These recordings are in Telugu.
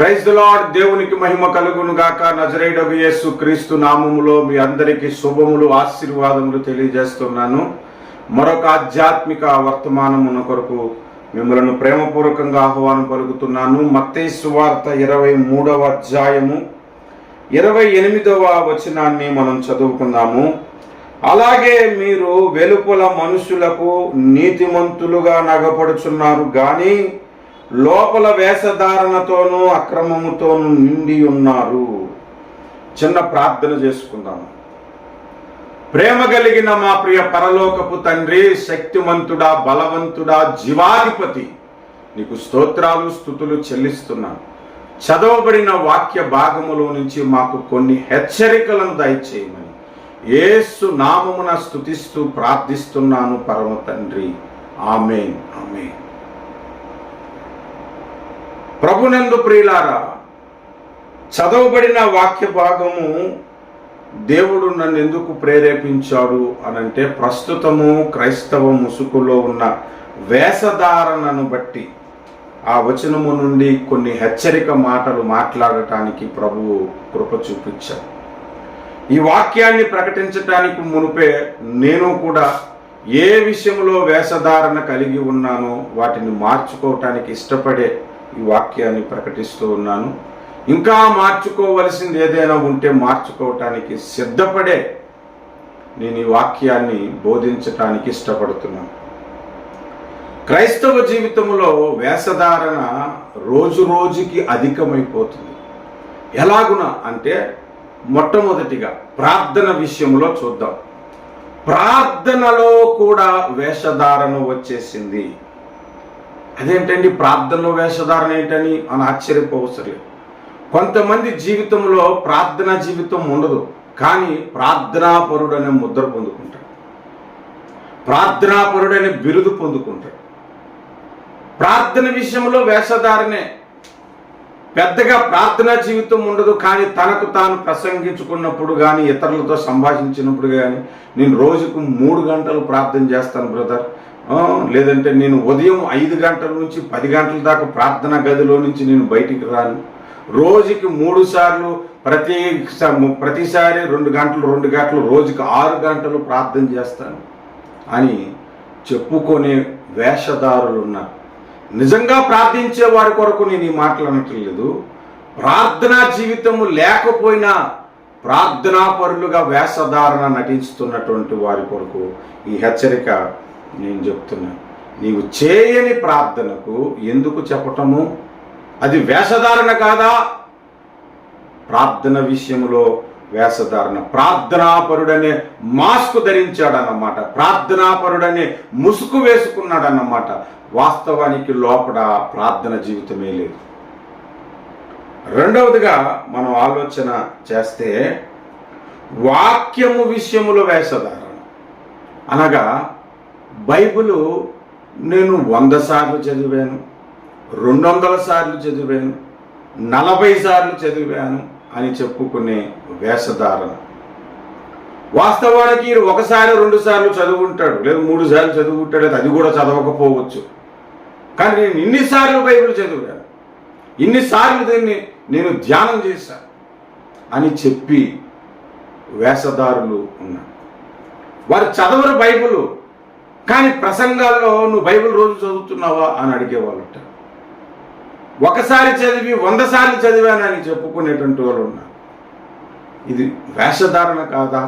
Praise the lord. దేవునికి మహిమ కలుగును గాక. నజరేయుడగు యేసు క్రీస్తు నామములో మీ అందరికీ శుభములు, ఆశీర్వాదములు తెలియజేస్తున్నాను. మరొక ఆధ్యాత్మిక వర్తమానమున కొరకు మిమ్మల్ని ప్రేమపూర్వకంగా ఆహ్వానం పలుకుతున్నాను. మత్తయి సువార్త 23వ అధ్యాయము 28వ వచనాన్ని మనం చదువుకుందాము. అలాగే మీరు వెలుపల మనుషులకు నీతిమంతులుగా నగపడుచున్నారు గాని లోపల వేషధారణతోనూ అక్రమముతోనూ నిండి ఉన్నారు. చిన్న ప్రార్థన చేసుకుందాము. ప్రేమ కలిగిన మా ప్రియ పరలోకపు తండ్రి, శక్తిమంతుడా, బలవంతుడా, జీవాధిపతి, నీకు స్తోత్రాలు స్తుతులు చెల్లిస్తున్నాను. చదవబడిన వాక్య భాగములో నుంచి మాకు కొన్ని హెచ్చరికలను దయచేయమని యేసు నామమున స్తుతిస్తూ ప్రార్థిస్తున్నాను పరమ తండ్రి. ఆమేన్, ఆమేన్. ప్రభునందు ప్రియులారా, చదవబడిన వాక్య భాగము దేవుడు నన్ను ఎందుకు ప్రేరేపించాడు అనంటే, ప్రస్తుతము క్రైస్తవ ముసుగులో ఉన్న వేషధారణను బట్టి ఆ వచనము నుండి కొన్ని హెచ్చరిక మాటలు మాట్లాడటానికి ప్రభువు కృప చూపించాడు. ఈ వాక్యాన్ని ప్రకటించటానికి మునుపే నేను కూడా ఏ విషయంలో వేషధారణ కలిగి ఉన్నానో వాటిని మార్చుకోవటానికి ఇష్టపడే ఈ వాక్యాన్ని ప్రకటిస్తూ ఉన్నాను. ఇంకా మార్చుకోవలసింది ఏదైనా ఉంటే మార్చుకోవటానికి సిద్ధపడే నేను ఈ వాక్యాన్ని బోధించటానికి ఇష్టపడుతున్నాను. క్రైస్తవ జీవితంలో వేషధారణ రోజు రోజుకి అధికమైపోతుంది. ఎలాగున అంటే, మొట్టమొదటిగా ప్రార్థన విషయంలో చూద్దాం. ప్రార్థనలో కూడా వేషధారణ వచ్చేసింది. అదేంటండి ప్రార్థనలో వేషధారణ ఏంటని అని ఆశ్చర్యపోవసలేదు. కొంతమంది జీవితంలో ప్రార్థనా జీవితం ఉండదు, కానీ ప్రార్థనాపరుడనే ముద్ర పొందుకుంటాడు, ప్రార్థనాపరుడనే బిరుదు పొందుకుంటాడు. ప్రార్థన విషయంలో వేషధారణే. పెద్దగా ప్రార్థనా జీవితం ఉండదు, కానీ తనకు తాను ప్రసంగించుకున్నప్పుడు కానీ ఇతరులతో సంభాషించినప్పుడు కానీ, నేను రోజుకు 3 గంటలు ప్రార్థన చేస్తాను బ్రదర్, లేదంటే నేను ఉదయం 5 గంటల నుంచి 10 గంటల దాకా ప్రార్థనా గదిలో నుంచి నేను బయటికి రాను, రోజుకి 3 సార్లు ప్రతిసారి 2 గంటలు రోజుకి 6 గంటలు ప్రార్థన చేస్తాను అని చెప్పుకునే వేషధారులు ఉన్నారు. నిజంగా ప్రార్థించే వారి కొరకు నేను ఈ మాట్లాడట్లేదు. ప్రార్థనా జీవితము లేకపోయినా ప్రార్థనాపరులుగా వేషధారణ నటిస్తున్నటువంటి వారి కొరకు ఈ హెచ్చరిక నేను చెప్తున్నాను. నీవు చేయని ప్రార్థనకు ఎందుకు చెప్పటము? అది వేషధారణ కాదా? ప్రార్థన విషయంలో వేషధారణ. ప్రార్థనాపరుడనే మాస్క్ ధరించాడన్నమాట, ప్రార్థనాపరుడనే ముసుగు వేసుకున్నాడన్నమాట. వాస్తవానికి లోపల ప్రార్థన జీవితమే లేదు. రెండవదిగా మనం ఆలోచన చేస్తే, వాక్యము విషయములో వేషధారణ అనగా, బైబిలు నేను 100 సార్లు చదివాను, 200 సార్లు చదివాను, 40 సార్లు చదివాను అని చెప్పుకునే వేషధారణ. వాస్తవానికి 1 సారి 2 సార్లు చదువుకుంటాడు, లేదా 3 సార్లు చదువుకుంటాడు, లేదా అది కూడా చదవకపోవచ్చు. కానీ నేను ఇన్నిసార్లు బైబిల్ చదివాను, ఇన్నిసార్లు దీన్ని నేను ధ్యానం చేశాను అని చెప్పి వేషధారులు ఉన్నారు. వారు చదవరు బైబిల్, కానీ ప్రసంగాల్లో నువ్వు బైబిల్ రోజు చదువుతున్నావా అని అడిగేవాళ్ళట. 1 సారి చదివి 100 సార్లు చదివానని చెప్పుకునేటువంటి వాళ్ళు ఉన్నారు. ఇది వేషధారణ కాదా?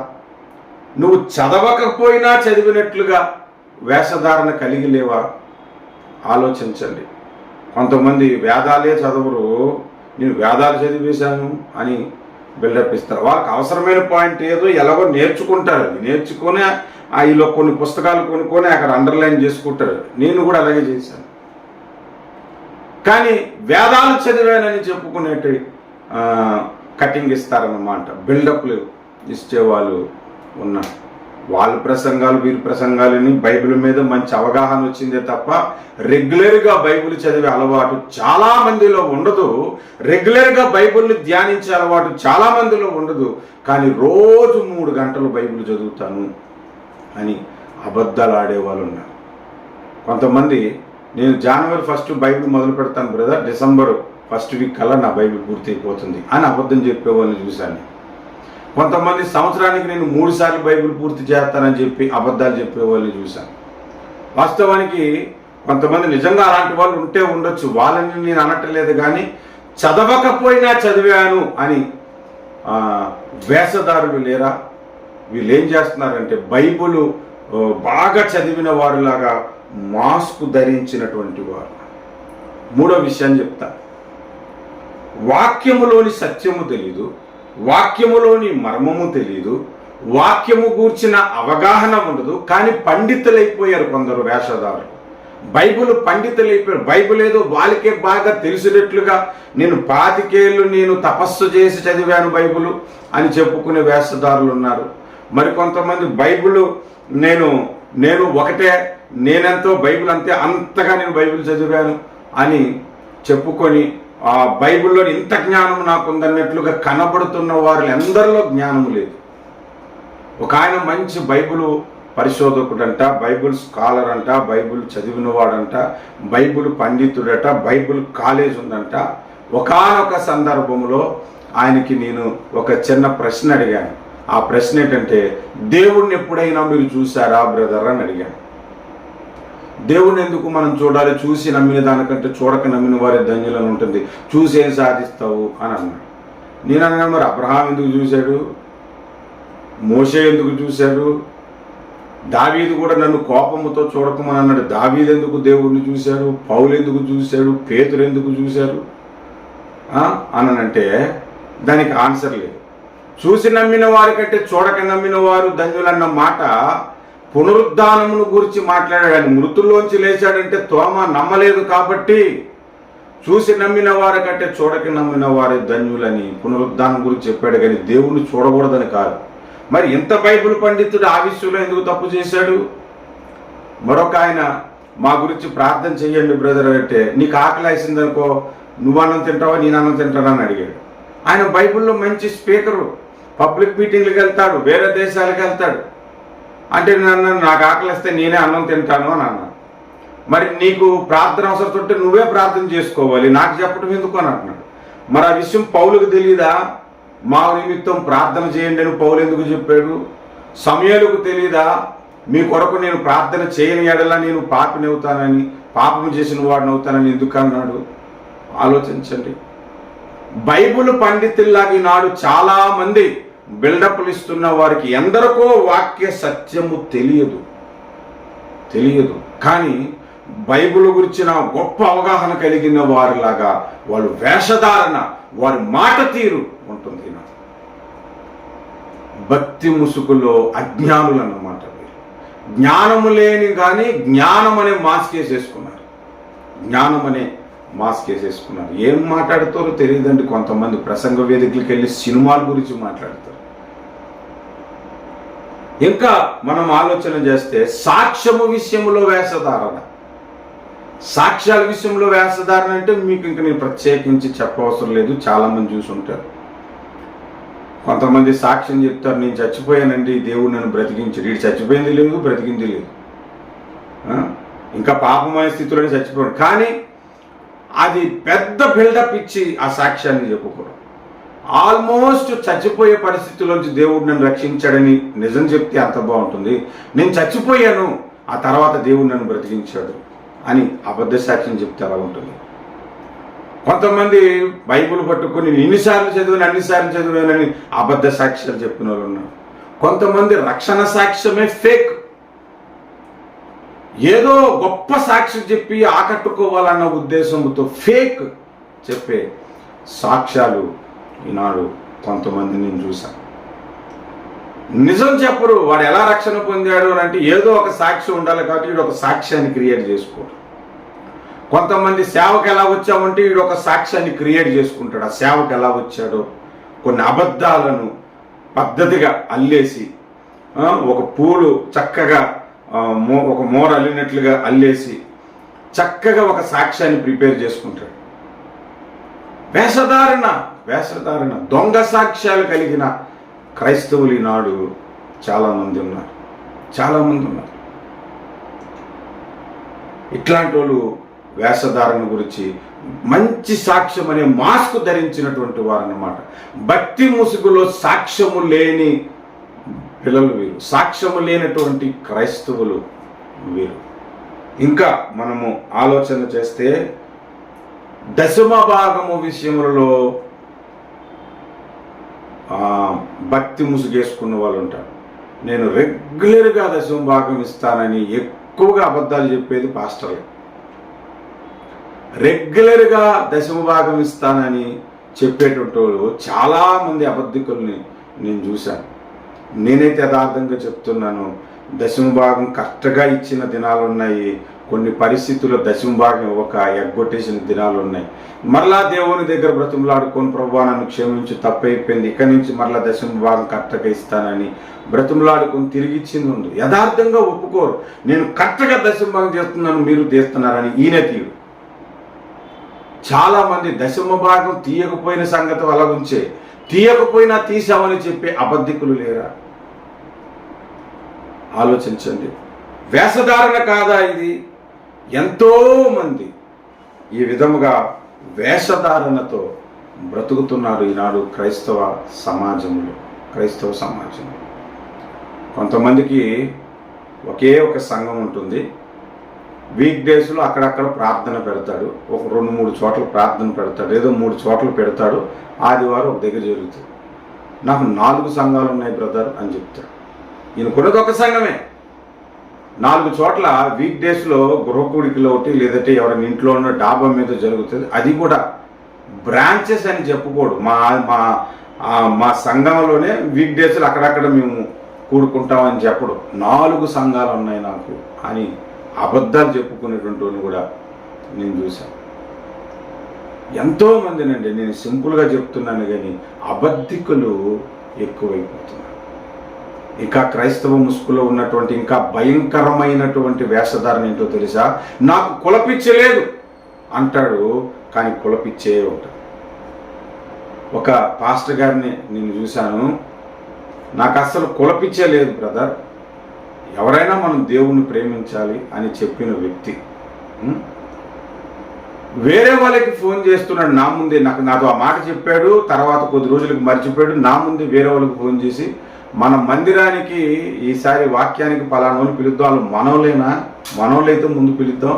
నువ్వు చదవకపోయినా చదివినట్లుగా వేషధారణ కలిగి లేవా? ఆలోచించండి. కొంతమంది వేదాలే చదవరు, నేను వేదాలు చదివేశాను అని బిల్డప్ ఇస్తారు. వాళ్ళకి అవసరమైన పాయింట్ ఏదో ఎలాగో నేర్చుకుంటారు. నేర్చుకొని ఇలా కొన్ని పుస్తకాలు కొనుక్కొని అక్కడ అండర్లైన్ చేసుకుంటారు. నేను కూడా అలాగే చేశాను. కానీ వేదాలు చదివానని చెప్పుకునేటి కటింగ్ ఇస్తారన్నమాట, బిల్డప్లు ఇచ్చేవాళ్ళు ఉన్నారు. వాళ్ళ ప్రసంగాలు వీరి ప్రసంగాలని బైబిల్ మీద మంచి అవగాహన వచ్చిందే తప్ప రెగ్యులర్గా బైబిల్ చదివే అలవాటు చాలా మందిలో ఉండదు. రెగ్యులర్గా బైబిల్ని ధ్యానించే అలవాటు చాలా మందిలో ఉండదు. కానీ రోజు 3 గంటలు బైబిల్ చదువుతాను అని అబద్ధాలు ఆడేవాళ్ళు ఉన్నారు. కొంతమంది నేను జనవరి 1 బైబిల్ మొదలు పెడతాను బ్రదర్, డిసెంబర్ ఫస్ట్ వీక్ కల్లా నా బైబిల్ పూర్తి అయిపోతుంది అని అబద్ధం చెప్పేవాళ్ళని చూశాను. కొంతమంది సంవత్సరానికి నేను 3 సార్లు బైబిల్ పూర్తి చేస్తానని చెప్పి అబద్ధాలు చెప్పేవాళ్ళని చూశాను. వాస్తవానికి కొంతమంది నిజంగా అలాంటి వాళ్ళు ఉంటే ఉండొచ్చు, వాళ్ళని నేను అనట్లేదు. కానీ చదవకపోయినా చదివాను అని వేషధారులు లేరా? వీళ్ళు ఏం చేస్తున్నారంటే బైబిల్ బాగా చదివిన వారులాగా మాస్క్ ధరించినటువంటి వారు. మూడో విషయాన్ని చెప్తా. వాక్యములోని సత్యము తెలీదు, వాక్యములోని మర్మము తెలీదు, వాక్యము గూర్చిన అవగాహన ఉండదు, కానీ పండితులైపోయారు కొందరు వేషధారులు. బైబిల్ పండితులైపోయారు. బైబిల్ ఏదో వాళ్ళకే బాగా తెలిసినట్లుగా నేను 25 ఏళ్ళు నేను తపస్సు చేసి చదివాను బైబిల్ అని చెప్పుకునే వేషధారులు ఉన్నారు. మరి కొంతమంది బైబిల్ నేను ఒకటే, నేనెంతో బైబిల్ అంతే, అంతగా నేను బైబిల్ చదివాను అని చెప్పుకొని ఆ బైబిల్లోని ఇంత జ్ఞానం నాకుందన్నట్లుగా కనబడుతున్న వారు ఎందరిలో జ్ఞానం లేదు. ఒక ఆయన మంచి బైబిల్ పరిశోధకుడంట, బైబిల్ స్కాలర్ అంట, బైబిల్ చదివినవాడంట, బైబిల్ పండితుడట, బైబిల్ కాలేజ్ ఉందంట. ఒకానొక సందర్భంలో ఆయనకి నేను ఒక చిన్న ప్రశ్న అడిగాను. ఆ ప్రశ్న ఏంటంటే, దేవుణ్ణి ఎప్పుడైనా మీరు చూసారా బ్రదర్ అని అడిగాను. దేవుణ్ణి ఎందుకు మనం చూడాలి? చూసి నమ్మిన దానికంటే చూడక నమ్మిన వారి ధన్యులను ఉంటుంది, చూసి ఏం సాధిస్తావు అని అన్నాడు. నేను అన్నాను, మరి అబ్రహాం ఎందుకు చూశాడు? మోషే ఎందుకు చూశాడు? దావీదు కూడా నన్ను కోపముతో చూడకమని అన్నాడు. దావీదు ఎందుకు దేవుణ్ణి చూశాడు? పౌలు ఎందుకు చూశాడు? పేతురు ఎందుకు చూశారు అనంటే దానికి ఆన్సర్ లేదు. చూసి నమ్మిన వారి కంటే చూడక నమ్మిన వారు ధన్యులన్న మాట పునరుద్ధానమును గురించి మాట్లాడాడు. ఆయన మృతుల్లోంచి లేచాడంటే తోమ నమ్మలేదు కాబట్టి చూసి నమ్మిన వారి కంటే చూడక నమ్మిన వారి ధన్యులని పునరుద్ధానం గురించి చెప్పాడు, కానీ దేవుణ్ణి చూడకూడదని కాదు. మరి ఇంత బైబిల్ పండితుడు ఆ విషయంలో ఎందుకు తప్పు చేశాడు? మరొక ఆయన మా గురించి ప్రార్థన చెయ్యండి బ్రదర్ అంటే, నీకు ఆకలి వేసిందనుకో, నువ్వు అన్నం తింటావా నేను అన్నం తింటానా అని అడిగాడు. ఆయన బైబిల్లో మంచి స్పీకరు, పబ్లిక్ మీటింగ్లకు వెళ్తాడు, వేరే దేశాలకు వెళ్తాడు. అంటే నన్ను నాకు ఆకలి వస్తే నేనే అన్నం తింటాను అని అన్నాను. మరి నీకు ప్రార్థన అవసరం ఉంటే నువ్వే ప్రార్థన చేసుకోవాలి, నాకు చెప్పడం ఎందుకు అని అంటున్నాడు. మరి ఆ విషయం పౌలుకు తెలీదా? మా నిమిత్తం ప్రార్థన చేయండి అని పౌలు ఎందుకు చెప్పాడు? సమయాలకు తెలీదా? మీ కొరకు నేను ప్రార్థన చేయని ఎడలా నేను పాపిని అవుతానని, పాపం చేసిన వాడిని అవుతానని ఎందుకు అన్నాడు? ఆలోచించండి. బైబిల్ పండితుల్లాగా ఈనాడు చాలా మంది బిల్డప్లు ఇస్తున్న వారికి ఎందరికో వాక్య సత్యము తెలియదు. కానీ బైబిల్ గురించిన గొప్ప అవగాహన కలిగిన వారిలాగా వాళ్ళు వేషధారణ, వారి మాట తీరు ఉంటుంది. భక్తి ముసుగులో అజ్ఞానులు అన్నమాట. జ్ఞానము లేని కానీ జ్ఞానం అనే మాస్క్ వేసేసుకున్నారు. ఏం మాట్లాడుతారో తెలియదండి. కొంతమంది ప్రసంగ వేదికలకు వెళ్ళి సినిమాల గురించి మాట్లాడతారు. ఇంకా మనం ఆలోచన చేస్తే సాక్ష్యము విషయంలో వేషధారణ, సాక్ష్యాల విషయంలో వేషధారణ అంటే మీకు ఇంక నేను ప్రత్యేకించి చెప్పవసరం లేదు, చాలామంది చూసి ఉంటారు. కొంతమంది సాక్ష్యం చెప్తారు, నేను చచ్చిపోయానండి, దేవుడు నన్ను బ్రతికించాడు. వీడు చచ్చిపోయింది లేదు, బ్రతికింది లేదు, ఇంకా పాపమైన స్థితిలోనే చచ్చిపోయాడు. కానీ అది పెద్ద బిల్డప్ ఇచ్చి ఆ సాక్ష్యాన్ని చెప్పుకోవడం. ఆల్మోస్ట్ చచ్చిపోయే పరిస్థితుల్లోంచి దేవుడు నన్ను రక్షించాడని నిజం చెప్తే అంత బాగుంటుంది. నేను చచ్చిపోయాను, ఆ తర్వాత దేవుడు నన్ను బ్రతికించాడు అని అబద్ధ సాక్ష్యం చెప్తే అలా ఉంటుంది. కొంతమంది బైబిల్ పట్టుకొని అన్నిసార్లు చదివానని అబద్ధ సాక్ష్యాలు చెప్పిన వాళ్ళు ఉన్నారు. కొంతమంది రక్షణ సాక్ష్యమే ఫేక్, ఏదో గొప్ప సాక్ష్యం చెప్పి ఆకట్టుకోవాలన్న ఉద్దేశంతో ఫేక్ చెప్పే సాక్ష్యాలు ఈనాడు కొంతమంది నేను చూశాను. నిజం చెప్పరు. వాడు ఎలా రక్షణ పొందాడు అని అంటే ఏదో ఒక సాక్ష్యం ఉండాలి కాబట్టి వీడు ఒక సాక్ష్యాన్ని క్రియేట్ చేసుకోడు. కొంతమంది సేవకు ఎలా వచ్చామంటే వీడు ఒక సాక్ష్యాన్ని క్రియేట్ చేసుకుంటాడు. ఆ సేవకు ఎలా వచ్చాడో కొన్ని అబద్ధాలను పద్ధతిగా అల్లేసి, ఒక పూలు చక్కగా ఒక మోర అల్లినట్లుగా అల్లేసి చక్కగా ఒక సాక్ష్యాన్ని ప్రిపేర్ చేసుకుంటాడు. వేషధారణ దొంగ సాక్ష్యాలు కలిగిన క్రైస్తవులు ఈనాడు చాలామంది ఉన్నారు. ఇట్లాంటి వాళ్ళు వేషధారణ గురించి మంచి సాక్ష్యం అనే మాస్క్ ధరించినటువంటి వారు అన్నమాట. భక్తి ముసుగులో సాక్ష్యము లేని పిల్లలు వీరు, సాక్ష్యము లేనటువంటి క్రైస్తవులు వీరు. ఇంకా మనము ఆలోచన చేస్తే దశమ భాగము విషయములలో భక్తి ముసుగేసుకున్న వాళ్ళు ఉంటారు. నేను రెగ్యులర్గా దశమ భాగం ఇస్తానని ఎక్కువగా అబద్ధాలు చెప్పేది పాస్టర్లు. రెగ్యులర్గా దశమ భాగం ఇస్తానని చెప్పేటువంటి వాళ్ళు చాలామంది అబద్ధికుల్ని నేను చూశాను. నేనైతే యథార్థంగా చెప్తున్నాను, దశమ భాగం కరెక్ట్గా ఇచ్చిన దినాలు ఉన్నాయి, కొన్ని పరిస్థితుల్లో దశమ భాగం ఇవ్వక ఎగ్గొట్టేసిన దినాలు ఉన్నాయి. మరలా దేవుని దగ్గర బ్రతిమలాడుకొని ప్రభువా నన్ను క్షమించి తప్పైపోయింది, ఇక్కడి నుంచి మరలా దశమ భాగం కరెక్ట్గా ఇస్తానని బ్రతిమలాడుకొని తిరిగి ఇచ్చింది ఉంది. యథార్థంగా ఒప్పుకోరు, నేను కరెక్ట్గా దశమ భాగం చేస్తున్నాను మీరు తీస్తున్నారని. ఈయన తీరు. చాలామంది దశమ భాగం తీయకపోయిన సంగతి అలా ఉంచే, తీయకపోయినా తీసామని చెప్పే అబద్ధికులు లేరా? ఆలోచించండి. వేషధారణ కాదా ఇది? ఎంతో మంది ఈ విధముగా వేషధారణతో బ్రతుకుతున్నారు ఈనాడు క్రైస్తవ సమాజంలో. కొంతమందికి ఒకే ఒక సంఘం ఉంటుంది. వీక్ డేస్లో అక్కడక్కడ ప్రార్థన పెడతాడు, ఒక 2-3 చోట్ల ప్రార్థన పెడతాడు, ఏదో 3 చోట్ల పెడతాడు. ఆదివారం ఒక దగ్గర జరుగుతుంది. నాకు 4 సంఘాలు ఉన్నాయి బ్రదర్ అని చెప్తాడు. ఈయనకున్నది ఒక సంఘమే. 4 చోట్ల వీక్ డేస్లో గృహకూడికలో ఒకటి, లేదంటే ఎవరైనా ఇంట్లో ఉన్న డాబా మీద జరుగుతుంది. అది కూడా బ్రాంచెస్ అని చెప్పుకోడు. మా సంఘంలోనే వీక్ డేస్లో అక్కడక్కడ మేము కూడుకుంటామని చెప్పడు. 4 సంఘాలు ఉన్నాయి నాకు అని అబద్ధాలు చెప్పుకునేటువంటి వాళ్ళు కూడా నేను చూశాను. ఎంతోమందినండి, నేను సింపుల్గా చెప్తున్నాను కానీ అబద్ధికులు ఎక్కువైపోతున్నారు. ఇంకా క్రైస్తవ ముసుగులో ఉన్నటువంటి ఇంకా భయంకరమైనటువంటి వేషధారణ ఏంటో తెలుసా? నాకు కులపిచ్చలేదు అంటాడు, కానీ కులపిచ్చే ఉంటాడు. ఒక పాస్టర్ గారిని నేను చూశాను, నాకు అస్సలు కులపిచ్చే లేదు బ్రదర్, ఎవరైనా మనం దేవుణ్ణి ప్రేమించాలి అని చెప్పిన వ్యక్తి వేరే వాళ్ళకి ఫోన్ చేస్తున్నాడు. నా ముందే నాతో ఆ మాట చెప్పాడు, తర్వాత కొద్ది రోజులకు మర్చిపోయాడు. నా ముందే వేరే వాళ్ళకి ఫోన్ చేసి మన మందిరానికి ఈసారి వాక్యానికి పలానోళ్ళు పిలుద్దాం, వాళ్ళు మనోళ్ళైనా, మనోళ్ళైతే ముందు పిలుద్దాం,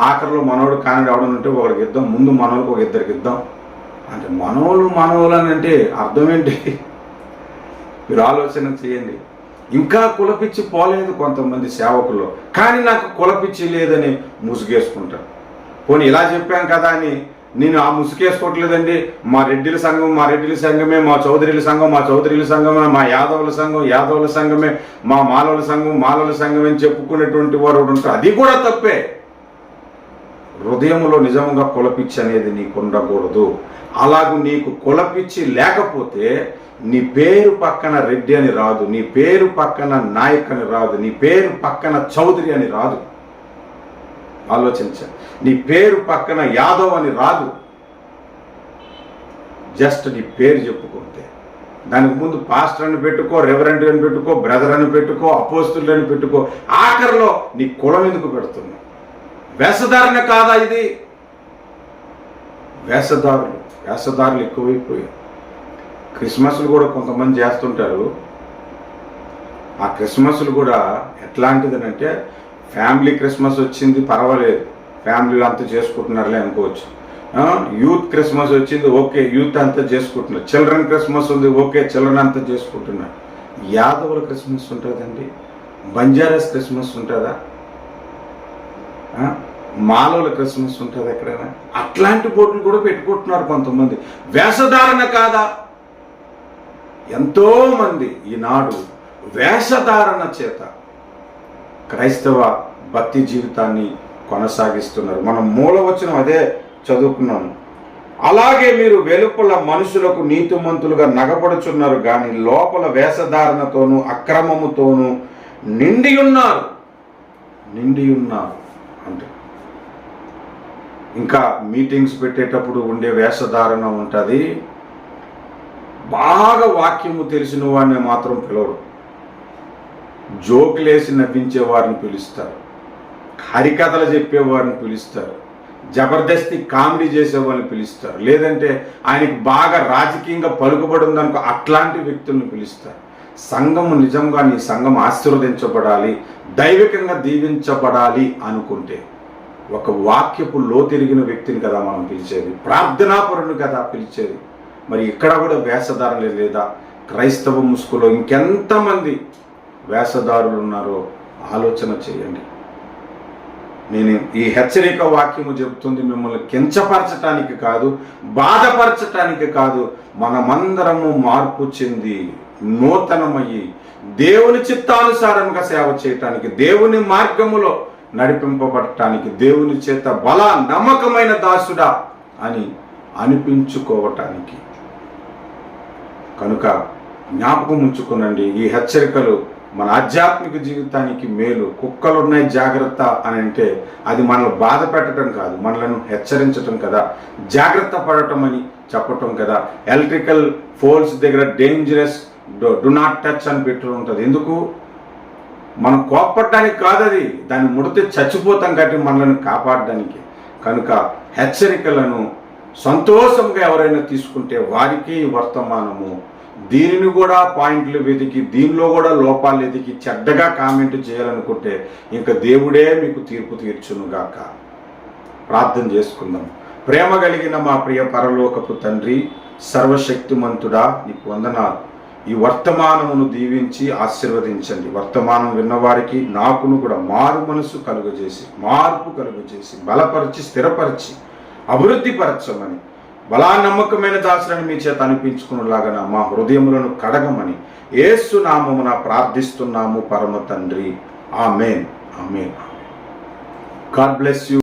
ఆఖరిలో మనోడు కాని రావడం అంటే ఒకరికి ఇద్దాం, ముందు మనోళ్ళకి ఒక 2కి ఇద్దాం అంటే మనోళ్ళు అని అంటే అర్థం ఏంటి? మీరు ఆలోచన చేయండి. ఇంకా కులపిచ్చి పోలేదు కొంతమంది సేవకుల్లో, కానీ నాకు కులపిచ్చి లేదని ముసుగేసుకుంటారు. పోనీ ఇలా చెప్పాం కదా అని నేను ఆ ముసుగేసుకోవట్లేదండి. మా రెడ్డిల సంఘమే, మా చౌదరిల సంఘమే, మా యాదవుల సంఘమే, మా మాలవుల సంఘమే అని చెప్పుకునేటువంటి వారు ఉంటారు. అది కూడా తప్పే. హృదయంలో నిజంగా కులపిచ్చి అనేది నీకు ఉండకూడదు. అలాగూ నీకు కులపిచ్చి లేకపోతే నీ పేరు పక్కన రెడ్డి అని రాదు, నీ పేరు పక్కన నాయక్ అని రాదు, నీ పేరు పక్కన చౌదరి అని రాదు. ఆలోచించండి. నీ పేరు పక్కన యాదవ్ అని రాదు. జస్ట్ నీ పేరు చెప్పుకుంటే దానికి ముందు పాస్టర్ అని పెట్టుకో, రెవరెంట్ అని పెట్టుకో, బ్రదర్ అని పెట్టుకో, అపోస్తులు అని పెట్టుకో. ఆఖరిలో నీ కులం ఎందుకు పెడుతున్నావు? వేషధారణ కాదా ఇది? వేషధారులు ఎక్కువైపోయాయి. క్రిస్మస్లు కూడా కొంతమంది చేస్తుంటారు. ఆ క్రిస్మస్లు కూడా ఎట్లాంటిదనంటే, ఫ్యామిలీ క్రిస్మస్ వచ్చింది పర్వాలేదు, ఫ్యామిలీలు అంతా చేసుకుంటున్నారులే అనుకోవచ్చు. యూత్ క్రిస్మస్ వచ్చింది, ఓకే యూత్ అంతా చేసుకుంటున్నారు. చిల్డ్రన్ క్రిస్మస్ ఉంది, ఓకే చిల్డ్రన్ అంతా చేసుకుంటున్నారు. యాదవుల క్రిస్మస్ ఉంటుందండి? బంజారాస్ క్రిస్మస్ ఉంటుందా? మాలవుల క్రిస్మస్ ఉంటుంది ఎక్కడైనా? అట్లాంటి బోట్లు కూడా పెట్టుకుంటున్నారు కొంతమంది. వేషధారణ కాదా? ఎంతోమంది ఈనాడు వేషధారణ చేత క్రైస్తవ భక్తి జీవితాన్ని కొనసాగిస్తున్నారు. మనం మూలవచనం అదే చదువుకున్నాము. అలాగే మీరు వెలుపల మనుషులకు నీతిమంతులుగా నగపడుచున్నారు, కానీ లోపల వేషధారణతోనూ అక్రమముతోనూ నిండి ఉన్నారు అంటే ఇంకా మీటింగ్స్ పెట్టేటప్పుడు ఉండే వేషధారణ ఉంటుంది. బాగా వాక్యము తెలిసిన వాడిని మాత్రం పిలవరు, జోకులేసి నవ్వించే వారిని పిలుస్తారు, హరికథలు చెప్పేవారిని పిలుస్తారు, జబర్దస్తి కామెడీ చేసే వాళ్ళని పిలుస్తారు, లేదంటే ఆయనకి బాగా రాజకీయంగా పలుకుబడి ఉందనుకో అట్లాంటి వ్యక్తులను పిలుస్తారు. సంఘము నిజంగా నీ సంఘం ఆశీర్వదించబడాలి, దైవికంగా దీవించబడాలి అనుకుంటే ఒక వాక్యపు లోతిరిగిన వ్యక్తిని కదా మనం పిలిచేది, ప్రార్థనాపరుని కదా పిలిచేది. మరి ఇక్కడ కూడా వేషధారణ లేదా? క్రైస్తవ ముసుగులో ఇంకెంతమంది వేషధారులు ఉన్నారో ఆలోచన చేయండి. నేను ఈ హెచ్చరిక వాక్యము చెబుతుంది మిమ్మల్ని కించపరచటానికి కాదు, బాధపరచటానికి కాదు. మనమందరము మార్పు చెంది నూతనమయ్యి దేవుని చిత్తానుసారంగా సేవ చేయటానికి, దేవుని మార్గములో నడిపింపబడటానికి, దేవుని చేత బల నమ్మకమైన దాసుడా అని అనిపించుకోవటానికి. కనుక జ్ఞాపకం ఉంచుకునండి, ఈ హెచ్చరికలు మన ఆధ్యాత్మిక జీవితానికి మేలు. కుక్కలున్నాయి జాగ్రత్త అని అంటే అది మనల్ని బాధ పెట్టడం కాదు, మనలను హెచ్చరించటం కదా, జాగ్రత్త పడటం అని చెప్పటం కదా. ఎలక్ట్రికల్ పోల్స్ దగ్గర డేంజరస్ డు నాట్ టచ్ అని పెట్టి ఉంటుంది. ఎందుకు? మనం కోప్పడడానికి కాదు, అది దాన్ని ముడితే చచ్చిపోతాం కాబట్టి మనల్ని కాపాడడానికి. కనుక హెచ్చరికలను సంతోషంగా ఎవరైనా తీసుకుంటే వారికి వర్తమానము. దీనిని కూడా పాయింట్లు వెతికి దీనిలో కూడా లోపాలు వెతికి చెడ్డగా కామెంట్ చేయాలనుకుంటే ఇంకా దేవుడే మీకు తీర్పు తీర్చునుగాక. ప్రార్థన చేసుకుందాం. ప్రేమ కలిగిన మా ప్రియ పరలోకపు తండ్రి, సర్వశక్తిమంతుడా, నీకు వందనాలు. ఈ వర్తమానమును దీవించి ఆశీర్వదించండి. వర్తమానం విన్నవారికి నాకును కూడా మారు మనసు కలుగజేసి, మార్పు కలుగజేసి, బలపరిచి, స్థిరపరిచి, అభివృద్ధిపరచమని, బలా నమ్మకమైన దాసులను మీ చేత అనిపించుకునేలాగా మా హృదయములను కడగమని యేసు నామమున ప్రార్థిస్తున్నాము పరమ తండ్రి. Amen. Amen. God bless you.